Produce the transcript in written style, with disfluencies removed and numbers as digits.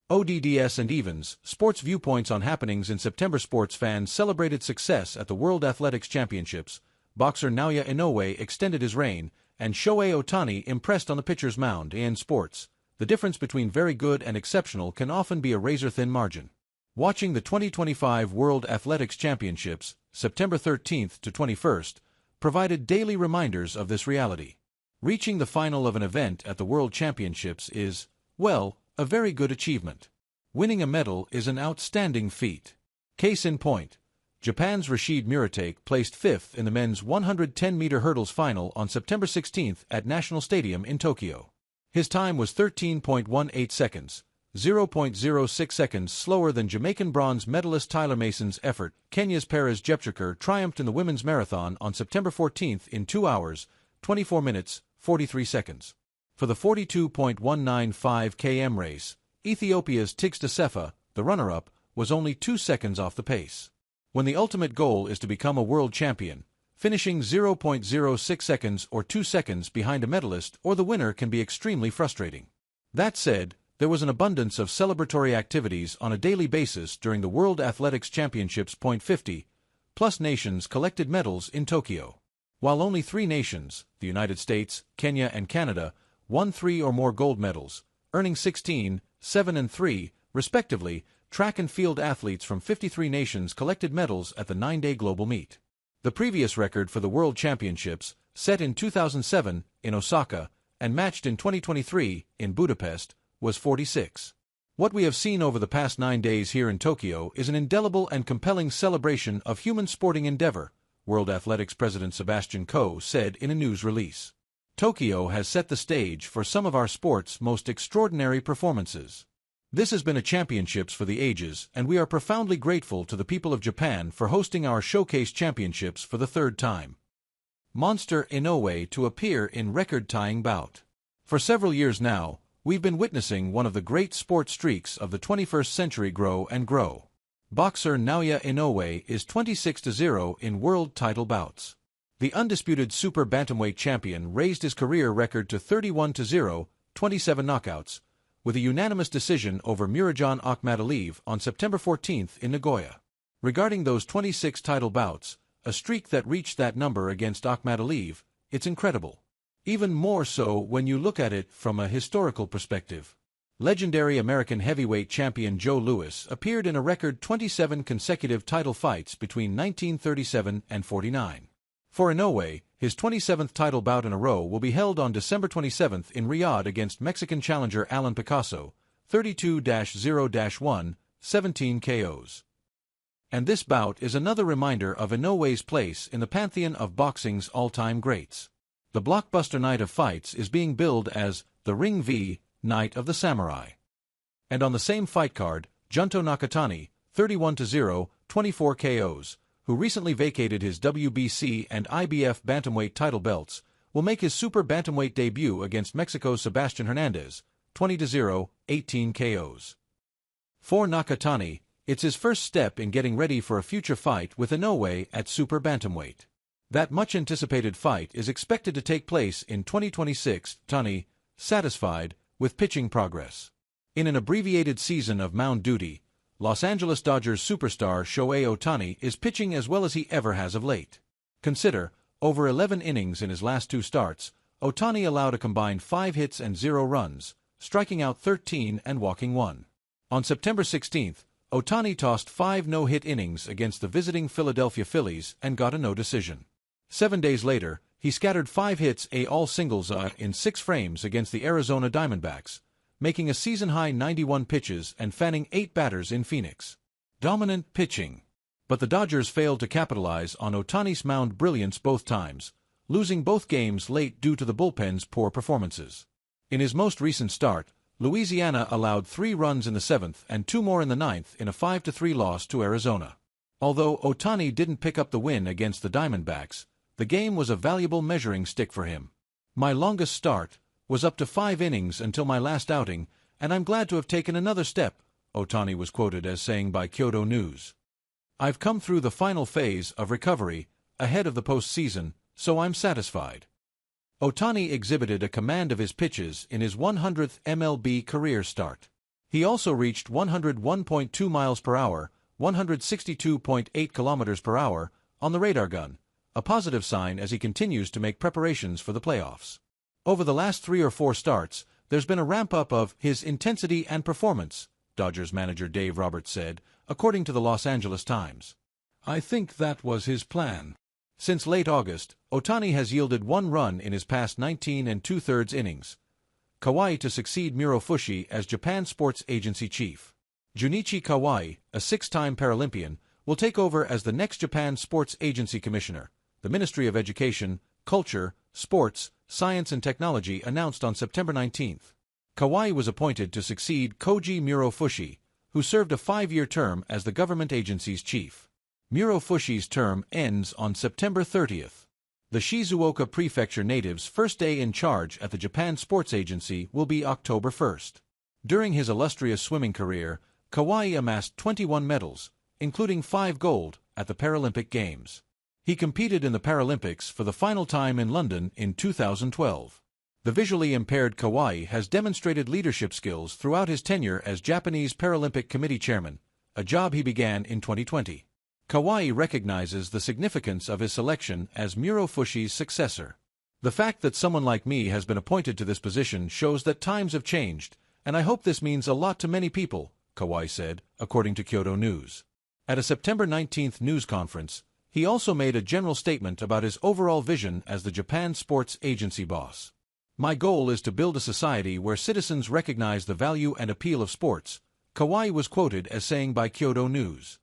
ODDS and EVENS, sports viewpoints on happenings in September. Sports fans celebrated success at the World Athletics Championships. Boxer Naoya Inoue extended his reign, and Shohei Ohtani impressed on the pitcher's mound. In sports, the difference between very good and exceptional can often be a razor-thin margin. Watching the 2025 World Athletics Championships, September 13th to 21st, provided daily reminders of this reality. Reaching the final of an event at the World Championships is, well, a very good achievement. Winning a medal is an outstanding feat. Case in point, Japan's Rashid Muratake placed 5th in the men's 110-meter hurdles final on September 16th at National Stadium in Tokyo. His time was 13.18 seconds, 0.06 seconds slower than Jamaican bronze medalist Tyler Mason's effort. Kenya's Perez Jepchirchir triumphed in the women's marathon on September 14th in 2 hours, 24 minutes, 43 seconds. For the 42.195 km race, Ethiopia's Tigst Assefa, the runner-up, was only 2 seconds off the pace. When the ultimate goal is to become a world champion, finishing 0.06 seconds or 2 seconds behind a medalist or the winner can be extremely frustrating. That said, there was an abundance of celebratory activities on a daily basis during the World Athletics Championships. 50+ nations collected medals in Tokyo. While only 3 nations, the United States, Kenya and Canada, won 3 or more gold medals, earning 16, 7 and 3, respectively, track and field athletes from 53 nations collected medals at the 9-day global meet. The previous record for the World Championships, set in 2007 in Osaka and matched in 2023 in Budapest, was 46. What we have seen over the past 9 days here in Tokyo is an indelible and compelling celebration of human sporting endeavor, World Athletics President Sebastian Coe said in a news release. Tokyo has set the stage for some of our sport's most extraordinary performances. This has been a championships for the ages, and we are profoundly grateful to the people of Japan for hosting our showcase championships for the 3rd time. Monster Inoue to appear in record-tying bout. For several years now, we've been witnessing one of the great sport streaks of the 21st century grow and grow. Boxer Naoya Inoue is 26-0 in world title bouts. The undisputed super bantamweight champion raised his career record to 31-0, 27 knockouts, with a unanimous decision over Murajan Akhmadaliyev on September 14th in Nagoya. Regarding those 26 title bouts, a streak that reached that number against Akhmadaliyev, it's incredible. Even more so when you look at it from a historical perspective. Legendary American heavyweight champion Joe Louis appeared in a record 27 consecutive title fights between 1937 and 49. For Inoue, his 27th title bout in a row will be held on December 27th in Riyadh against Mexican challenger Alan Picasso, 32-0-1, 17 KOs. And this bout is another reminder of Inoue's place in the pantheon of boxing's all-time greats. The blockbuster night of fights is being billed as the Ring v. Night of the Samurai. And on the same fight card, Junto Nakatani, 31-0, 24 KOs, who recently vacated his WBC and IBF bantamweight title belts, will make his super bantamweight debut against Mexico's Sebastian Hernandez, 20-0, 18 KOs. For Nakatani, it's his first step in getting ready for a future fight with Inoue at super bantamweight. That much-anticipated fight is expected to take place in 2026. Tani, satisfied with pitching progress. In an abbreviated season of mound duty, Los Angeles Dodgers superstar Shohei Ohtani is pitching as well as he ever has of late. Consider, over 11 innings in his last 2 starts, Ohtani allowed a combined 5 hits and 0 runs, striking out 13 and walking 1. On September 16th, Ohtani tossed 5 no-hit innings against the visiting Philadelphia Phillies and got a no decision. 7 days later, he scattered 5 hits all singles in 6 frames against the Arizona Diamondbacks, making a season-high 91 pitches and fanning 8 batters in Phoenix. Dominant pitching. But the Dodgers failed to capitalize on Ohtani's mound brilliance both times, losing both games late due to the bullpen's poor performances. In his most recent start, Louisiana allowed 3 runs in the 7th and 2 more in the 9th in a 5-3 loss to Arizona. Although Ohtani didn't pick up the win against the Diamondbacks, the game was a valuable measuring stick for him. My longest start was up to 5 innings until my last outing, and I'm glad to have taken another step, Ohtani was quoted as saying by Kyoto News. I've come through the final phase of recovery, ahead of the postseason, so I'm satisfied. Ohtani exhibited a command of his pitches in his 100th MLB career start. He also reached 101.2 miles per hour, 162.8 kilometers per hour, on the radar gun, a positive sign as he continues to make preparations for the playoffs. Over the last 3 or 4 starts, there's been a ramp-up of his intensity and performance, Dodgers manager Dave Roberts said, according to the Los Angeles Times. I think that was his plan. Since late August, Ohtani has yielded 1 run in his past 19 2/3 innings. Kawhi to succeed Miro Fushi as Japan Sports Agency chief. Junichi Kawai, a 6-time Paralympian, will take over as the next Japan Sports Agency Commissioner, the Ministry of Education, Culture, Sports, Science and Technology announced on September 19. Kawai was appointed to succeed Koji Miro Fushi, who served a 5-year term as the government agency's chief. Miro Fushi's term ends on September 30th. The Shizuoka Prefecture native's first day in charge at the Japan Sports Agency will be October 1st. During his illustrious swimming career, Kawai amassed 21 medals, including 5 gold, at the Paralympic Games. He competed in the Paralympics for the final time in London in 2012. The visually impaired Kawai has demonstrated leadership skills throughout his tenure as Japanese Paralympic Committee chairman, a job he began in 2020. Kawai recognizes the significance of his selection as Miro Fushi's successor. The fact that someone like me has been appointed to this position shows that times have changed, and I hope this means a lot to many people, Kawai said, according to Kyoto News. At a September 19th news conference, he also made a general statement about his overall vision as the Japan Sports Agency boss. My goal is to build a society where citizens recognize the value and appeal of sports, Kawai was quoted as saying by Kyoto News.